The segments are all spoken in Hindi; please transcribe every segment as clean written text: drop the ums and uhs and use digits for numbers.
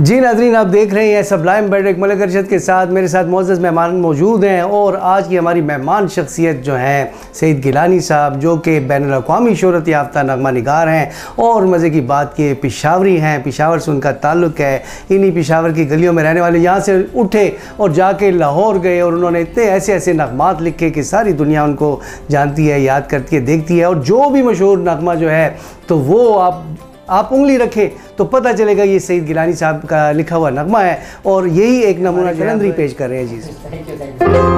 जी नाज़रीन, आप देख रहे हैं सबलाइम बैठक मलिक अरशद के साथ। मेरे साथ मोअज़्ज़ज़ मेहमान मौजूद हैं और आज की हमारी मेहमान शख्सियत जो हैं सईद गिलानी साहब, जो कि बैनुल अक़वामी शोहरत याफ्ता नग़मा निगार हैं और मज़े की बात के पेशावरी हैं। पेशावर से उनका ताल्लुक़ है। इन्हीं पेशावर की गलियों में रहने वाले, यहाँ से उठे और जाके लाहौर गए और उन्होंने इतने ऐसे ऐसे नग़मात लिखे कि सारी दुनिया उनको जानती है, याद करती है, देखती है। और जो भी मशहूर नग़मा जो है तो वो आप उंगली रखें तो पता चलेगा ये सईद गिलानी साहब का लिखा हुआ नगमा है। और यही एक नमूना जलंधरी पेश कर रहे हैं। जी थैंक यू।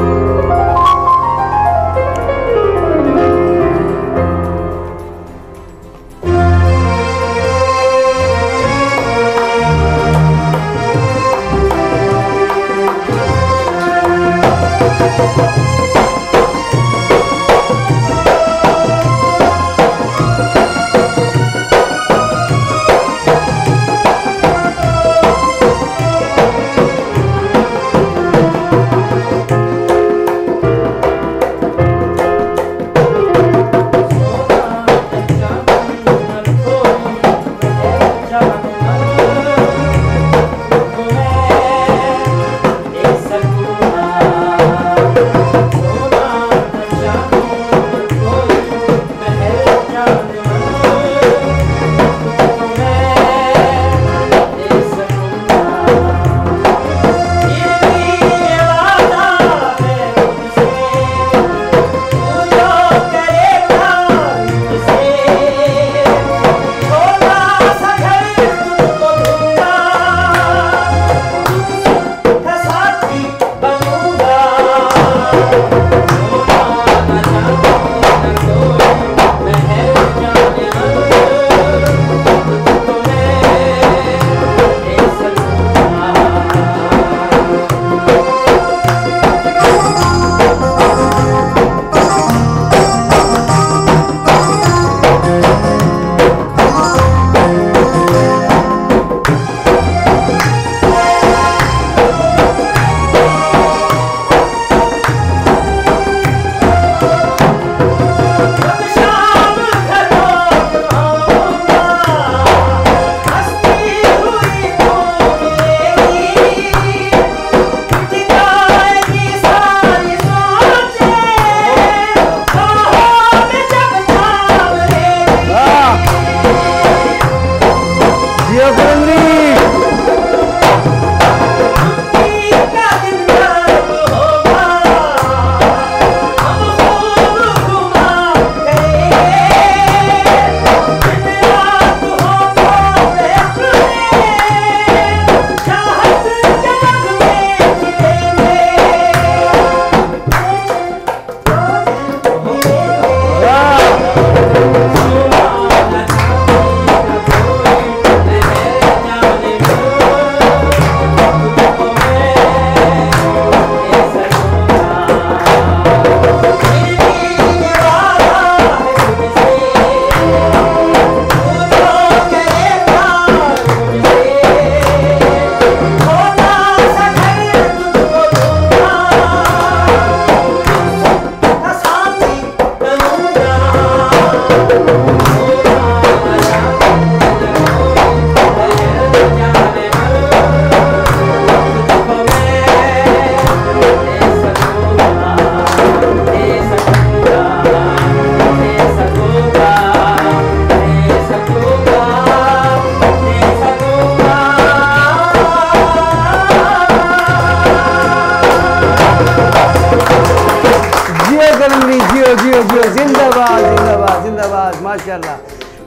जिंदाबाद जिंदाबाद जिंदाबाद माशाल्लाह।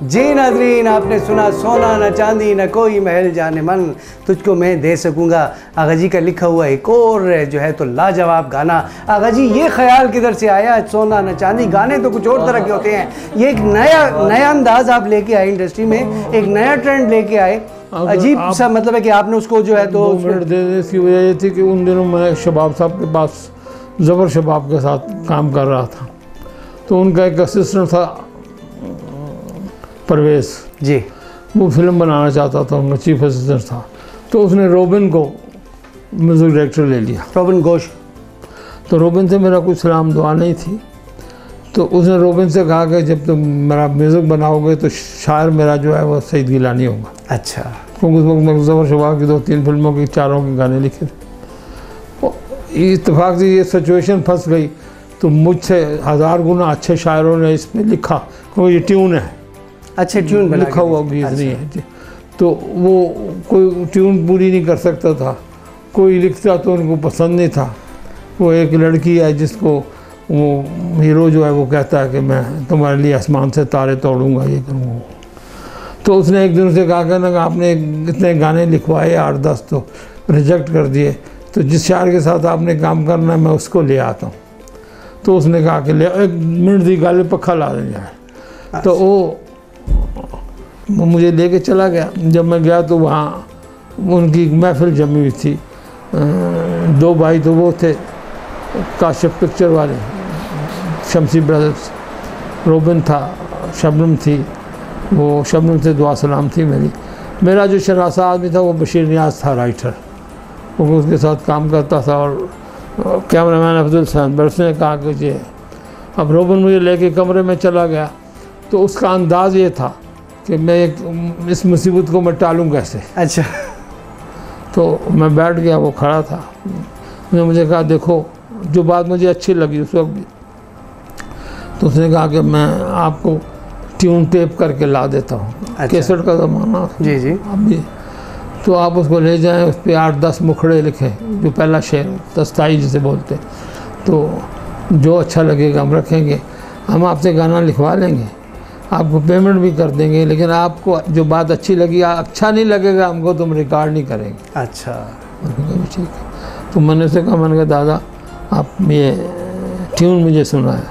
जी नाज़रीन, आपने सुना सोना न चांदी न कोई महल जाने मन, तुझको मैं दे सकूँगा। आगा जी का लिखा हुआ एक और जो है तो लाजवाब गाना। आगा जी, ये ख्याल किधर से आया? सोना न चांदी, गाने तो कुछ और तरह के होते हैं, ये एक नया अंदाज आप लेके आए इंडस्ट्री में, एक नया ट्रेंड लेके आए। अजीब सा मतलब है कि आपने उसको जो है तो इसकी वजह ये थी कि उन दिनों मैं शबाब साहब के पास ज़बर शबाब के साथ काम कर रहा था, तो उनका एक असिस्टेंट था परवेज़ जी, वो फिल्म बनाना चाहता था, उनका चीफ असिस्टेंट था। तो उसने रोबिन को म्यूज़िक डायरेक्टर ले लिया, रोबिन घोष। तो रोबिन से मेरा कोई सलाम दुआ नहीं थी, तो उसने रोबिन से कहा कि जब तुम मेरा म्यूज़िक बनाओगे तो शायर मेरा जो है वो सईद गिलानी होगा। अच्छा। क्योंकि उस वक्त मैं ज़बर शबाब की 2-3 फिल्मों की 4 के गाने लिखे थे। इत्तेफाक से ये सिचुएशन फंस गई तो मुझसे 1000 गुना अच्छे शायरों ने इस पर लिखा, क्योंकि ये ट्यून है, अच्छा ट्यून बना लिखा हुआ गीत नहीं है जी। तो वो कोई ट्यून पूरी नहीं कर सकता था, कोई लिखता तो उनको पसंद नहीं था। वो एक लड़की है जिसको वो हीरो जो है वो कहता है कि मैं तुम्हारे लिए आसमान से तारे तोड़ूंगा, ये करूँगा। तो उसने एक दिन से कहा कि ना आपने इतने गाने लिखवाए 8-10 तो रिजेक्ट कर दिए, तो जिस शायर के साथ आपने काम करना है मैं उसको ले आता हूँ। तो उसने कहा कि ले 1 मिनट की गल पक्खा ला दें जाए। तो वो मुझे लेके चला गया। जब मैं गया तो वहाँ उनकी महफिल जमी हुई थी। 2 भाई तो वो थे काशिफ पिक्चर वाले, शमसी ब्रदर्स, रोबिन था, शबनम थी, वो शबनम से दुआ सलाम थी मेरा जो शरासा आदमी था वो बशीर नियाज़ था राइटर, वो उसके साथ काम करता था, और कैमरामैन अफजल हसन। बस उसने कहा कि ये अब रोबिन मुझे लेके कमरे में चला गया, तो उसका अंदाज़ ये था कि मैं इस मुसीबत को मैं टालूँ कैसे। अच्छा। तो मैं बैठ गया, वो खड़ा था, उसने मुझे कहा देखो, जो बात मुझे अच्छी लगी उस वक्त भी, तो उसने कहा कि मैं आपको ट्यून टेप करके ला देता हूँ। अच्छा। कैसेट का ज़माना जी जी अभी, तो आप उसको ले जाएं, उस पर 8-10 मुखड़े लिखें, जो पहला शेर दस्ताई जिसे बोलते, तो जो अच्छा लगेगा हम रखेंगे, हम आपसे गाना लिखवा लेंगे, आपको पेमेंट भी कर देंगे, लेकिन आपको जो बात अच्छी लगी, अच्छा नहीं लगेगा हमको, तुम रिकॉर्ड नहीं करेंगे। अच्छा। ठीक है। तो मैंने उसे कहा, मैंने कहा दादा आप ये ट्यून मुझे सुनाया।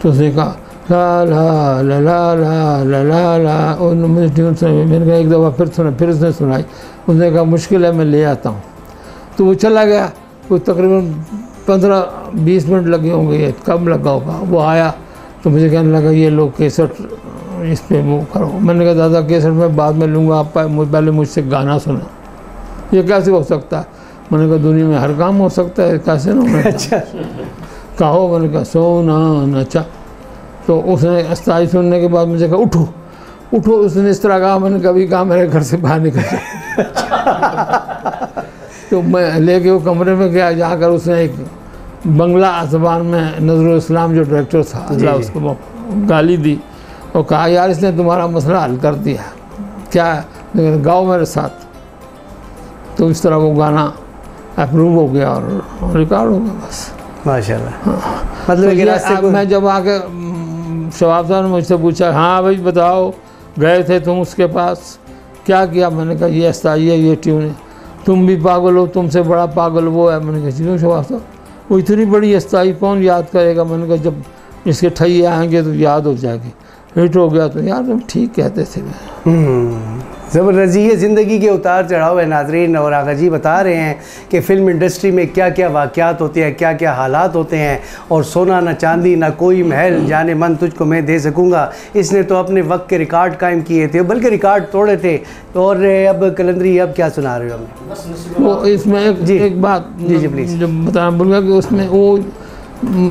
तो उसने कहा ला ला ला ला ला ला ला ला, और मुझे ट्यून सुनाई। मैंने कहा एक दफ़ा फिर उसने सुनाई। उसने कहा मुश्किल है, मैं ले आता हूँ। तो वो चला गया, वो तकरीबन 15-20 मिनट लगे होंगे, ये कब लगा होगा। वो आया तो मुझे कहने लगा ये लोग केसट इस पर वो करो। मैंने कहा दादा केसट मैं बाद में लूँगा, आप पहले मुझसे गाना सुना। ये कैसे हो सकता है? मैंने कहा दुनिया में हर काम हो सकता है, कैसे ना होना। अच्छा। कहो, मैंने कहा सोना नचा। तो उसने अस्ताई सुनने के बाद मुझे कहा उठो उठो। उसने इस तरह कहा, मैंने कभी कहा मेरे घर से बाहर निकल जाए। तो मैं लेके वो कमरे में गया, जाकर उसने एक बंगला ज़बान में नज़रुल इस्लाम जो डायरेक्टर था, अल्लाह उसको गाली दी और कहा यार इसने तुम्हारा मसला हल कर दिया, क्या है गाओ मेरे साथ। तो इस तरह वो गाना अप्रूव हो गया और रिकॉर्ड हो गया बस। माशाल्लाह। मतलब तो मैं जब आके शबाब साहब ने मुझसे पूछा, हाँ भाई बताओ गए थे तुम उसके पास, क्या किया? मैंने कहा ये अस्ताई है, ये ट्यून है, तुम भी पागल हो, तुमसे बड़ा पागल वो है। मैंने कहा क्यों शबाब साहब, वो इतनी बड़ी अस्ताई कौन याद करेगा? मैंने कहा जब इसके ठैये आएंगे तो याद हो जाएगी। हिट हो गया तो यार तुम ठीक कहते थे। ज़बरदस्त। ये ज़िंदगी के उतार चढ़ाव है नाज़रीन, और आगा जी बता रहे हैं कि फ़िल्म इंडस्ट्री में क्या क्या वाक़यात होते हैं, क्या क्या हालात होते हैं, और सोना ना चांदी ना कोई महल, जाने मन तुझको मैं दे सकूँगा। इसने तो अपने वक्त के रिकॉर्ड कायम किए थे, बल्कि रिकॉर्ड तोड़े थे। और अब कलंदरी अब क्या सुना रहे हो हमें? वो इसमें एक बात जी प्लीज़ जो बताना भूलूँगा कि उसमें वो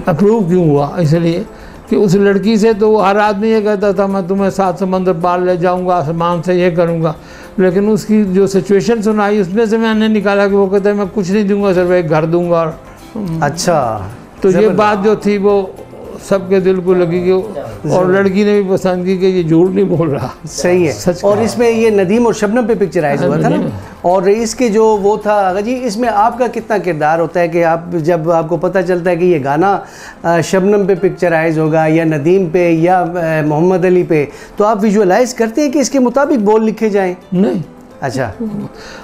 अप्रूव क्यों हुआ, इसलिए कि उस लड़की से तो हर आदमी ये कहता था मैं तुम्हें 7 समंदर पार ले जाऊंगा, आसमान से ये करूंगा, लेकिन उसकी जो सिचुएशन सुनाई उसमें से मैंने निकाला कि वो कहता है मैं कुछ नहीं दूंगा, सिर्फ एक घर दूंगा। अच्छा। तो ये बात जो थी वो सबके दिल को लगी कि, और लड़की ने भी पसंद की कि ये झूठ नहीं बोल रहा। सही है। सच। और इसमें ये नदीम और शबनम पे पिक्चराइज हुआ था ना, और इसके जो वो था आगा जी, इसमें आपका कितना किरदार होता है कि आप जब आपको पता चलता है कि ये गाना शबनम पे पिक्चराइज होगा या नदीम पे या मोहम्मद अली पे, तो आप विजुअलाइज करते हैं कि इसके मुताबिक बोल लिखे जाएँ? नहीं। अच्छा।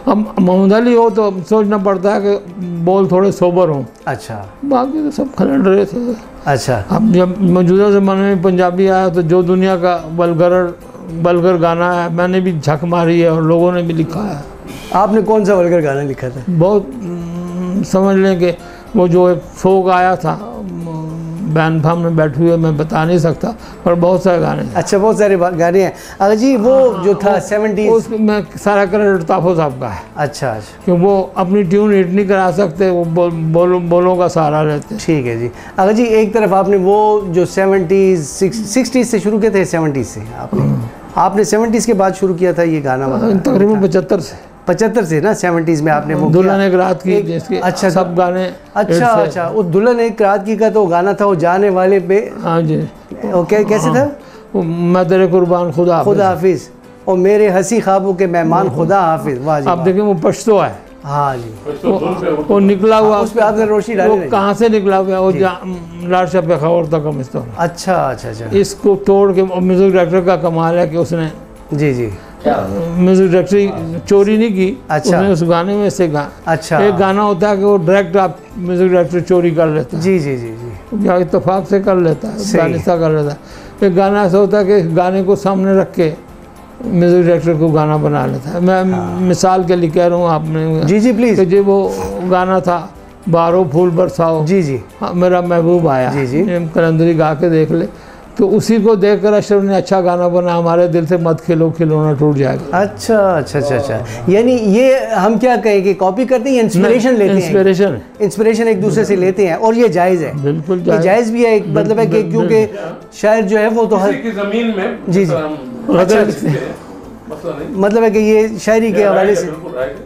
अब मोहम्मद अली हो तो सोचना पड़ता है कि बोल थोड़े सोबर हों। अच्छा। बाकी तो सब खलट रहे थे। अच्छा। अब जब मौजूदा ज़माने में पंजाबी आया तो जो दुनिया का वल्गर गाना है मैंने भी झक मारी है और लोगों ने भी लिखा है। आपने कौन सा वल्गर गाना लिखा था? बहुत समझ लें कि वो जो एक फोक आया था, बैन फार्म में बैठे हुए, मैं बता नहीं सकता, पर बहुत सारे गाने। अच्छा, बहुत सारे गाने हैं अगर जी। वो जो था 70s में सारा क्रेडिट ताफो साहब का है। अच्छा अच्छा। कि वो अपनी ट्यून हिट नहीं करा सकते, वो बोलों का सहारा रहते। ठीक है जी। अगर जी एक तरफ आपने वो जो 70s 60s से शुरू किए थे, 70s से आपने आपने 70s के बाद शुरू किया था ये गाना? तकरीबन 75 से 75 से ना, 70s में आपने वो दुल्हन एक रात की, जिसके अच्छा सब गाने। अच्छा वो दुल्हन एक रात की का तो गाना था, वो जाने वाले पे। हाँ जी। ओके, कैसे था? मैं तेरे कुर्बान खुदा हाफिज, और मेरे हंसी ख्वाबों के मेहमान खुदा हाफिज। वाह जी। आप देखें वो पश्तो है। हाँ जी। वो निकला हुआ, उस पे आपने रोशनी डाली? वो कहाँ से निकला हुआ? वो लाशा पे खबर तक हम इस। अच्छा अच्छा अच्छा। इसको तोड़ के म्यूजिक डायरेक्टर का कमाल है कि उसने जी जी म्यूजिक डायरेक्टरी चोरी नहीं की। अच्छा। उसने उस गाने में से अच्छा, एक गाना होता है कि वो डायरेक्ट आप म्यूजिक डायरेक्टर चोरी कर लेता है। जी जी जी जी, या इत्तेफाक से कर लेता है, गानिसा कर लेता है। एक गाना ऐसा होता है कि गाने को सामने रख के म्यूजिक डायरेक्टर को गाना बना लेता है। मैं मिसाल के लिए कह रहा हूँ, आपने जी जी प्लीज, कि वो गाना था बारो फूल बरसाओ, जी जी, मेरा महबूब आया, जी जी, कलंदरी गा के देख ले, तो उसी को देखकर अशरफ ने अच्छा गाना बना, हमारे दिल से मत खेलो खिलौना टूट जाएगा। अच्छा अच्छा अच्छा अच्छा। यानी ये हम क्या कहें कि कॉपी करते हैं, इंस्पिरेशन लेते हैं? इंस्पिरेशन एक दूसरे से लेते हैं, और ये जायज़ है? बिल्कुल जायज़ भी है। एक मतलब है कि क्योंकि शायर जो है वो तो हर ज़मीन में, जी जी, मतलब है कि ये शायरी के हवाले से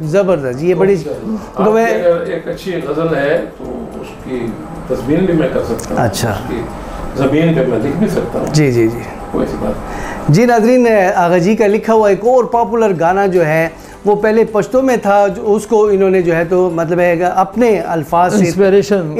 ज़बरदस्त, ये बड़ी तो मैं एक अच्छी गज़ल है तो उसकी तस्वीर भी मैं कर सकता हूँ। अच्छा, ज़मीन पे मैं लिख भी सकता हूँ। जी जी जी, कोई सी बात। जी नाज़रीन, आगा जी का लिखा हुआ एक और पॉपुलर गाना जो है वो पहले पश्तो में था, जो उसको इन्होंने जो है तो मतलब है अपने अल्फाज से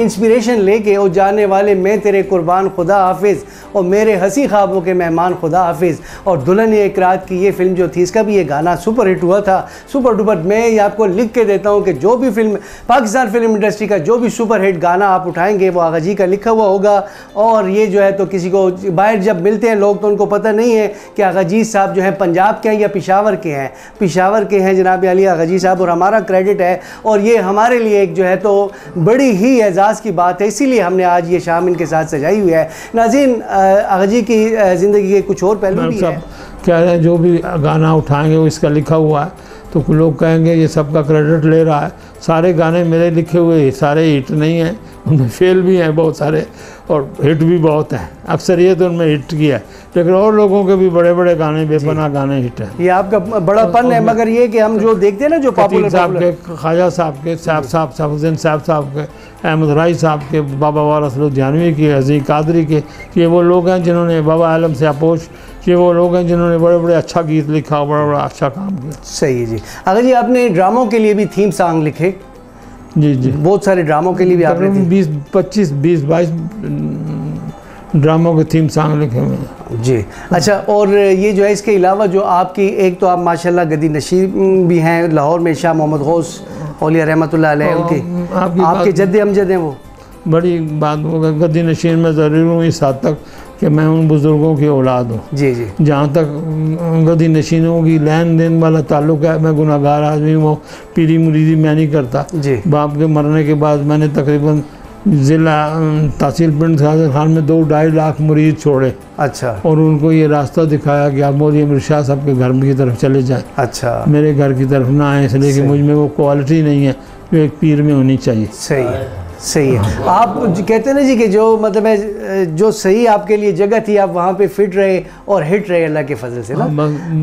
इंस्पिरेशन लेके, और जाने वाले मैं तेरे कुर्बान खुदा हाफिज़, और मेरे हंसी ख्वाबों के मेहमान खुदा हाफिज़, और दुल्हन एक रात की ये फिल्म जो थी, इसका भी ये गाना सुपर हिट हुआ था, सुपर डुपर। मैं ये आपको लिख के देता हूँ कि जो भी फिल्म, पाकिस्तान फिल्म इंडस्ट्री का जो भी सुपर हिट गाना आप उठाएंगे वो आगा जी का लिखा हुआ होगा। और ये जो है तो किसी को बाहर जब मिलते हैं लोग तो उनको पता नहीं है कि आगा जी साहब जो है पंजाब के हैं या पेशावर के हैं। पेशावर के हैं जनाब अली आगा जी साहब, और हमारा क्रेडिट है, और ये हमारे लिए एक जो है तो बड़ी ही एजाज़ की बात है, इसीलिए हमने आज ये शाम इनके साथ सजाई हुई है। नाज़रीन, आगा जी की ज़िंदगी के कुछ और पहलू भी हैं। कह रहे हैं जो भी गाना उठाएंगे वो इसका लिखा हुआ है, तो लोग कहेंगे ये सबका क्रेडिट ले रहा है। सारे गाने मेरे लिखे हुए सारे हिट नहीं हैं, उनमें फेल भी हैं बहुत सारे, और हिट भी बहुत हैं। अक्सरियत उनमें हिट किया है, लेकिन और लोगों के भी बड़े बड़े गाने, बेपनाह गाने हिट हैं। ये आपका बड़ापन है, मगर ये कि हम जो देखते हैं ना, जो पॉपुलर साहब के, ख्वाजा साहब के, साहब हुसैन साहब के, अहमद राय साहब के, बाबा वारस लुधियानवी के, अज़ीज़ कादरी के, ये वो लोग हैं जिन्होंने, बाबा आलम से आपोश, ये वो लोग हैं जिन्होंने बड़े बड़े अच्छा गीत लिखा, बड़ा बड़ा अच्छा काम किया। सही है जी। अगर जी आपने ड्रामों के लिए भी थीम सॉन्ग लिखे? जी जी, बहुत सारे ड्रामों के लिए भी आपने 20-22 ड्रामों के थीम सॉन्ग लिखे हुए हैं जी। अच्छा, और ये जो है इसके अलावा जो आपकी, एक तो आप माशाल्लाह गद्दी नशीन भी हैं लाहौर में, शाह मोहम्मद गौस औलिया रहमतुल्लाह अलैह, उनकी आपके जद्दे अमजद हैं वो। बड़ी बात होगा, गद्दी नशीन में ज़रूर हूँ इस हद तक कि मैं उन बुज़ुर्गों की औलाद हूँ। जी जी, जहाँ तक गद्दी नशीनों की लेन देन वाला ताल्लुक़ है, मैं गुनाहगार आदमी हूँ, पीरी मुरीदी मैं नहीं करता जी। बाप के मरने के बाद मैंने तकरीबन ज़िला तहसील पिंड खान में 2-2.5 लाख मुरीद छोड़े। अच्छा, और उनको ये रास्ता दिखाया कि आप मौलवी अमीर शाह साहब के घर की तरफ चले जाएँ। अच्छा, मेरे घर की तरफ ना आए, इसलिए कि मुझ में वो क्वालिटी नहीं है जो एक पीर में होनी चाहिए। सही है, सही है। आप कहते हैं ना जी कि जो मतलब है जो सही आपके लिए जगह थी, आप वहाँ पे फिट रहे और हिट रहे अल्लाह के फजल से ना।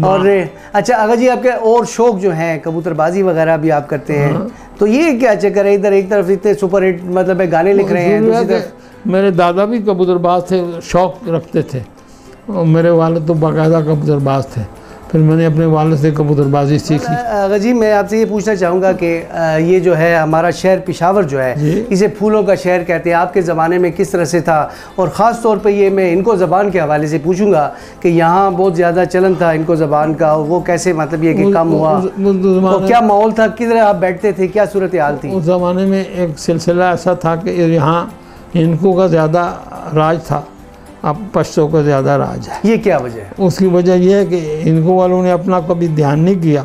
और अच्छा, अगर जी आपके और शौक जो हैं, कबूतरबाजी वगैरह भी आप करते हैं, तो ये क्या चक्कर है? इधर एक तरफ इतने सुपर हिट मतलब है गाने लिख रहे हैं, दूसरी तरफ मेरे दादा भी कबूतरबाज थे, शौक रखते थे, और मेरे वालिद तो बाकायदा कबूतरबाज थे। फिर मैंने अपने वालिद से कबूतरबाजी सीखी। अगर जी मैं आपसे ये पूछना चाहूँगा कि ये जो है हमारा शहर पेशावर जो है, इसे फूलों का शहर कहते हैं, आपके ज़माने में किस तरह से था? और ख़ास तौर पे ये मैं इनको ज़बान के हवाले से पूछूंगा कि यहाँ बहुत ज़्यादा चलन था इनको ज़बान का, और वो कैसे मतलब ये कि कम हुआ, और क्या माहौल था, किधर आप बैठते थे, क्या सूरत हाल थी? उस ज़माने में एक सिलसिला ऐसा था कि यहाँ इनको का ज़्यादा राज था, अब पश्तो का ज़्यादा राज है। ये क्या वजह है? उसकी वजह यह है कि इनको वालों ने अपना कभी ध्यान नहीं किया,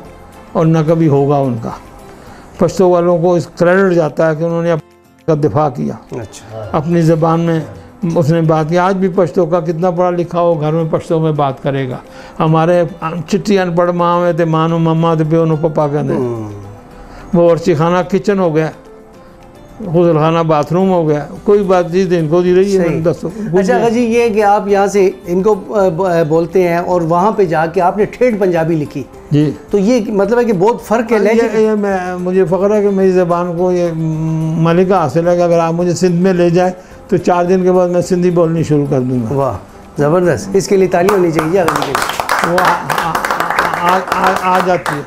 और न कभी होगा उनका। पश्तो वालों को इस क्रेडिट जाता है कि उन्होंने अपना दिफा किया। अच्छा, अपनी ज़बान में उसने बात की। आज भी पश्तो का कितना पढ़ा लिखा हो घर में पश्तो में बात करेगा। हमारे चिट्ठी अनपढ़ माँ में थे, मानो मम्मा थे, प्यो नो पप्पा कहते, वो अर्ची खाना किचन हो गया। गुसल खाना बाथरूम हो गया, कोई बात चीज़ इनको दी रही है। सही। दसो अच्छा अगर जी ये कि आप यहाँ से इनको बोलते हैं और वहाँ पे जाके आपने ठेठ पंजाबी लिखी जी, तो ये मतलब है कि बहुत फ़र्क है लहजे ये मैं मुझे फ़ख्र है कि मेरी ज़बान को ये मलिका हासिल है कि अगर आप मुझे सिंध में ले जाए तो 4 दिन के बाद मैं सिंधी बोलनी शुरू कर दूँगा। वाह ज़बरदस्त, इसके लिए ताली होनी चाहिए अगर के लिए। वो आ जाती है।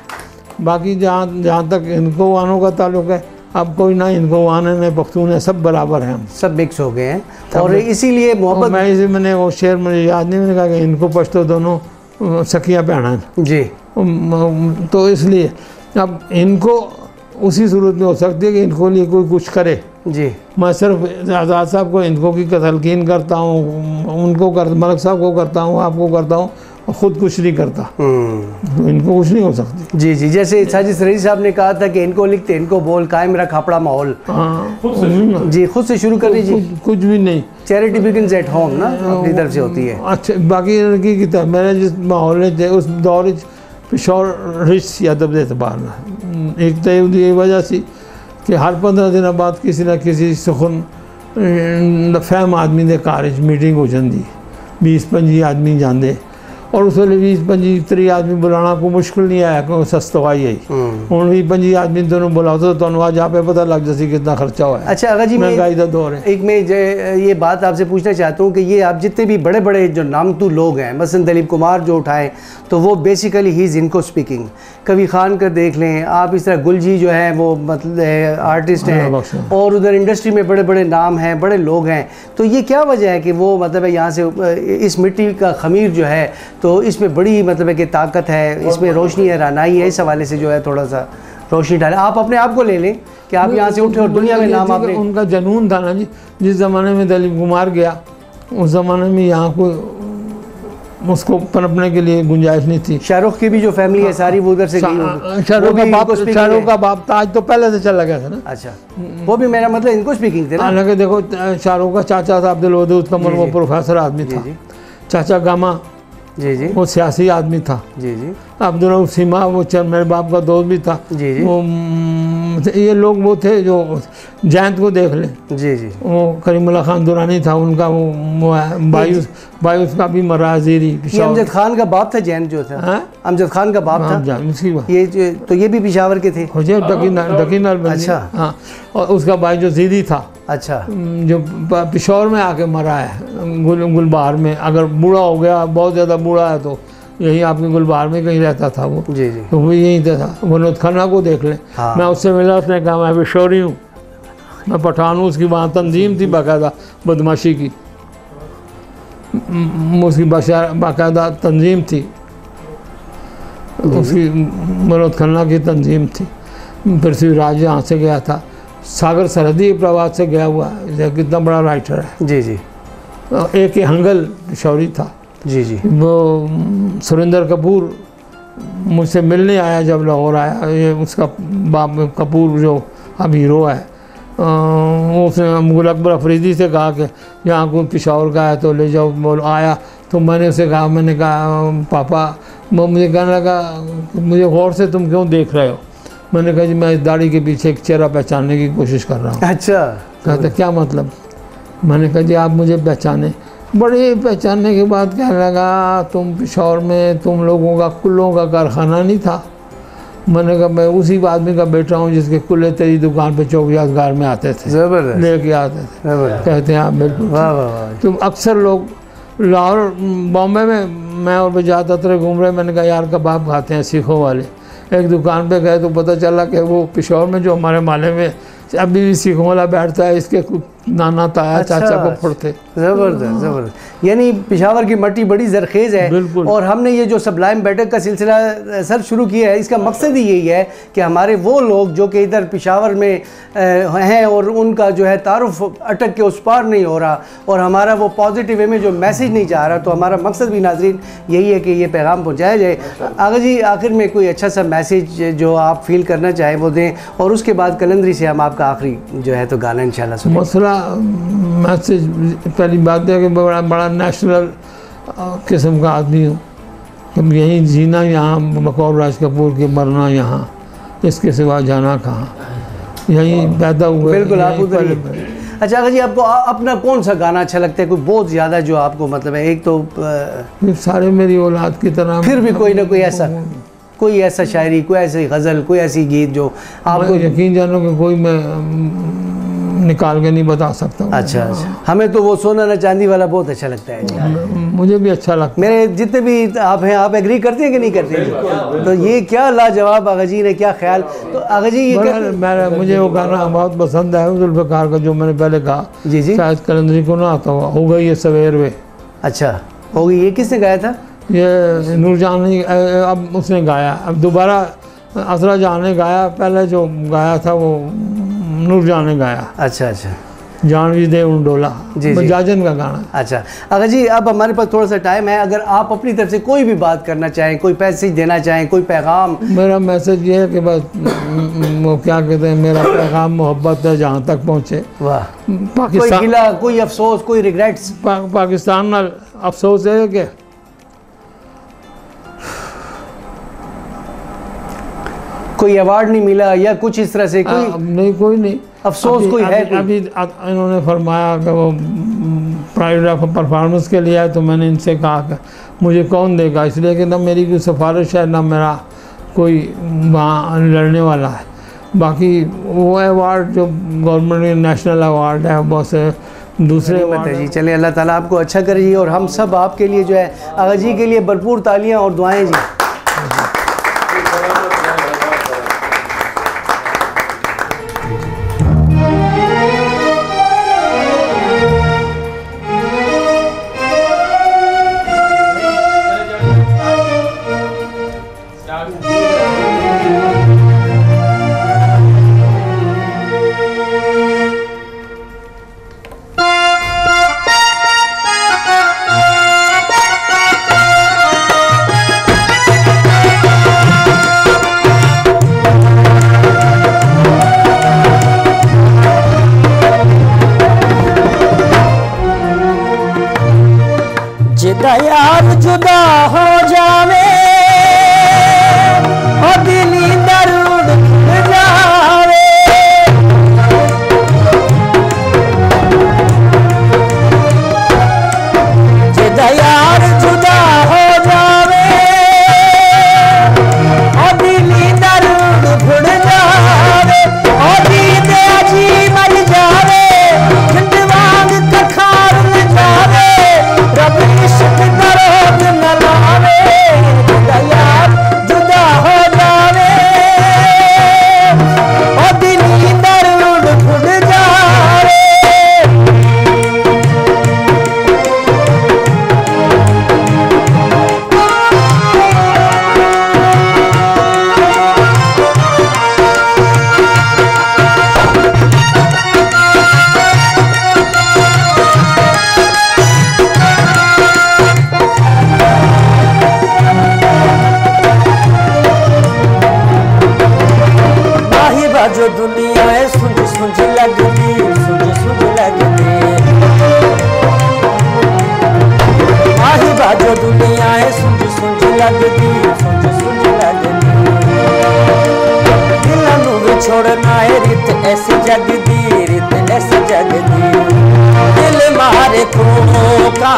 बाकी जहाँ तक इनको वानों का ताल्लुक़ है, अब कोई ना इनको वान है न पख्तून है, सब बराबर हैं, हम सब मिक्स हो गए हैं और इसीलिए मोहब्बत। मैं इसी मैंने वो शेर मुझे याद नहीं, मैंने कहा कि इनको पश्तो दोनों सखियाँ बहना जी, तो इसलिए अब इनको उसी सूरत में हो सकती है कि इनको लिए कोई कुछ करे जी। मैं सिर्फ आज़ाद साहब को इनको की तलकीन करता हूँ, उनको मलक साहब को करता हूँ, आपको करता हूँ, और ख़ुद कुछ नहीं करता, तो इनको कुछ नहीं हो सकती। जी जी, जैसे साजिद रईस साहब ने कहा था कि इनको लिखते इनको बोल, कायम रख अपना माहौल। हाँ जी, खुद से शुरू कर दीजिए। कुछ भी नहीं, चैरिटी बिगिंस एट होम ना अपनी तरफ से होती है। अच्छा बाकी लड़की की तरह मैंने जिस माहौल में थे उस दौर पिशौर रिच या दब एतबार में एक तो ये वजह सी कि हर 15 दिन बाद किसी न किसी सुखन फहम आदमी के घर मीटिंग हो जाती, 20-25 आदमी जाते और उस वे 20-25 30 आदमी बुलाना कोई मुश्किल नहीं आया क्योंकि सस्तवाई आई। हूँ 20-25 आदमी दोनों बुलाओ तो तुम आज आप पता लग जाती कितना खर्चा हुआ है। अच्छा अगर जी महंगाई का दौर है। एक मैं ये बात आपसे पूछना चाहता हूँ कि ये आप जितने भी बड़े बड़े जो नामतू लोग हैं, मसलन दिलीप कुमार जो उठाएं तो वो बेसिकली ही इज़ इनको स्पीकिंग, कभी खान का देख लें आप, इस तरह गुलजी जो है वो मतलब आर्टिस्ट हैं और उधर इंडस्ट्री में बड़े बड़े नाम हैं, बड़े लोग हैं, तो ये क्या वजह है कि वो मतलब है यहाँ से इस मिट्टी का खमीर जो है तो इसमें बड़ी मतलब है कि ताकत है, इसमें रोशनी है, रानाई है, इस हवाले से जो है थोड़ा सा रोशनी डालें। आप अपने आप को ले लें कि आप यहाँ से उठे और दुनिया में नाम आपने। उनका जनून था ना जी, जिस ज़माने में दिलीप कुमार गया उस ज़माने में यहाँ को उसको पनपने के लिए गुंजाइश नहीं थी। शाहरुख की भी जो फैमिली है सारी वो उधर से गई। शाहरुख का बाप ताज तो पहले से चला गया था ना। अच्छा वो भी मेरा मतलब इनको स्पीकिंग थे ना। हालांकि देखो शाहरुख का चाचा था अब्दुल वदूद कमर, वो प्रोफेसर आदमी था। चाचा गामा जी जी वो सियासी आदमी था। जी जी। अब्दुल रऊफ सीमा वो मेरे बाप का दोस्त भी था। जी जी। वो ये लोग वो थे जो जयंत को देख लें। जी जी। वो करीमुल्लाह खान दुरानी था, उनका वो बायूस का भी मराजीरी। अमजद खान का बाप था जयंत जो था। अमजद खान का बाप था ये, तो ये भी पिशावर के थे। अच्छा हाँ, और उसका भाई जो जीदी था अच्छा जो पिशौर में आके मरा है गुलबार में, अगर बूढ़ा हो गया बहुत ज़्यादा बूढ़ा है तो यही आपके गुलबार में कहीं रहता था वो। जी जी। तो वो यहीं था। विनोद खन्ना को देख लें। हाँ। मैं उससे मिला, उसने कहा मैं पिशौरी हूँ, मैं पठान हूँ। उसकी वहाँ तंजीम थी बाकायदा बदमाशी की, उसकी बाकायदा तंजीम थी, उसकी विनोद खन्ना की तंजीम थी। पृथ्वीराज यहाँ से गया था, सागर सरहदी प्रवाद से गया हुआ है, कितना बड़ा राइटर है। जी जी। एक हंगल पिशौरी था। जी जी। वो सुरेंद्र कपूर मुझसे मिलने आया जब लाहौर आया, ये उसका बाप कपूर जो अब हीरो है, उसने गुल अकबर अफरीदी से कहा कि यहाँ कोई पिशौर का है तो ले जाओ। बोल आया तो मैंने उसे कहा, मैंने कहा पापा, वो मुझे कहने लगा मुझे गौर से तुम क्यों देख रहे हो? मैंने कहा जी मैं इस दाढ़ी के पीछे एक चेहरा पहचानने की कोशिश कर रहा हूँ। अच्छा। कहते क्या मतलब? मैंने कहा जी आप मुझे पहचाने। बड़े पहचानने के बाद कहने लगा तुम पिशौर में तुम लोगों का कुल्लों का कारखाना नहीं था? मैंने कहा मैं उसी आदमी का बेटा हूँ जिसके कुल्ले तेरी दुकान पे चौक यादगार में आते थे, लेके आते थे। कहते हैं आप बिल्कुल। तो अक्सर लोग लाहौर बॉम्बे में मैं और बजात अतरे घूम रहे, मैंने कहा यार कबाब खाते हैं सिखों वाले। एक दुकान पे गए तो पता चला कि वो पिशौर में जो हमारे माले में अभी भी सिखों वाला बैठता है, इसके नाना ताया चाचा को पढ़ते। ज़बरदस्त ज़बरदस्त। यानी पिशावर की मट्टी बड़ी जरखेज़ है और हमने ये जो सबलाइम बैठक का सिलसिला सर शुरू किया है, इसका मकसद ही यही है कि हमारे वो लोग जो कि इधर पिशावर में हैं और उनका जो है तारुफ अटक के उस पार नहीं हो रहा और हमारा वो पॉजिटिव वे में जो मैसेज नहीं जा रहा, तो हमारा मकसद भी नाज़रीन यही है कि ये पैगाम पहुँचाया जाए। आगे जी आखिर में कोई अच्छा सा मैसेज जो आप फील करना चाहें वो दें और उसके बाद कलंदरी से हम आपका आखिरी जो है तो गाना इंशाल्लाह सुनें। मसला मैसेज पहली बात है कि बड़ा नेशनल किस्म का आदमी हूँ, यहीं जीना यहाँ बकौल राज कपूर के, मरना यहाँ, इसके सिवा जाना कहाँ। यहीं पैदा हुए। बिल्कुल, आप यहीं उधर ही। पले। अच्छा आगा जी, आपको अपना कौन सा गाना अच्छा लगता है, कोई बहुत ज़्यादा जो आपको मतलब है? एक तो फिर सारे मेरी औलाद की तरह, फिर भी कोई ना कोई ऐसा शायरी, कोई ऐसी गज़ल, कोई ऐसी गीत जो आपको यकीन जानो कि कोई मैं निकाल के नहीं बता सकता हूँ। अच्छा अच्छा, हमें तो वो सोना ना चांदी वाला बहुत अच्छा लगता है। मुझे भी अच्छा लगता है। मेरे जितने भी आप हैं, आप एग्री करते हैं कि नहीं करते हैं? तो ये क्या लाजवाब आगा जी ने क्या ख्याल। तो आगा जी ये मुझे वो गाना बहुत पसंद है जुल्फ़िकार का, जो मैंने पहले कहा। जी जी, शायद कलंदरी को ना आता हुआ हो गई ये सवेर वे। अच्छा हो गई, ये किसने गाया था? ये नूरजान ने, अब उसने गाया, अब दोबारा असरा जान ने गाया, पहले जो गाया था वो नूरजान ने गाया। अच्छा अच्छा, जानवी दे उंडोला, जी जी, जाजन का गाना। अच्छा अगर जी, अब हमारे पास थोड़ा सा टाइम है, अगर आप अपनी तरफ से कोई भी बात करना चाहें, कोई मैसेज देना चाहें, कोई पैगाम। मेरा मैसेज ये है कि बस वो क्या कहते हैं, मेरा पैगाम मोहब्बत है जहाँ तक पहुँचे। वाह, पाकिस्तान, कोई गिला, कोई अफसोस, कोई रिग्रेट्स? पाकिस्तान नाल अफसोस है कि कोई अवार्ड नहीं मिला या कुछ इस तरह से? नहीं, कोई नहीं अफसोस। कोई है? अभी इन्होंने फरमाया कि वो प्राइड ऑफ परफॉर्मेंस के लिए है, तो मैंने इनसे कहा कि मुझे कौन देगा, इसलिए कि ना मेरी कोई सिफारिश है ना मेरा कोई वहाँ लड़ने वाला है। बाकी वो अवार्ड जो गवर्नमेंट नेशनल अवार्ड है, बहुत से दूसरे अवार्ड है जी। चले, अल्लाह ताला आपको अच्छा करे जी, और हम सब आपके लिए जो है आगा जी के लिए भरपूर तालियाँ और दुआएँ जी। यार जुदा हो जावे और दिली दर्द जावे, जिदा यार जुदा हो जावे और दिली दर्द भुड़ जावे, और दीदे जी मर जावे, झंड वांग कखार न जावे, रब इश्क दरोग न लावे, जुदा यार जुदा हो जावे और दिली दर्द भुड़ जावे। जो दुनिया है सुझ सुझ लगती, सुझ सुझ लगती, माही बाजो दुनिया है सुझ सुझ लगती, सुझ सुझ लगती, दिलों में छोड़ना है रित ऐसे जगदी, रित ऐसे जगदी, दिल मारे खूनों का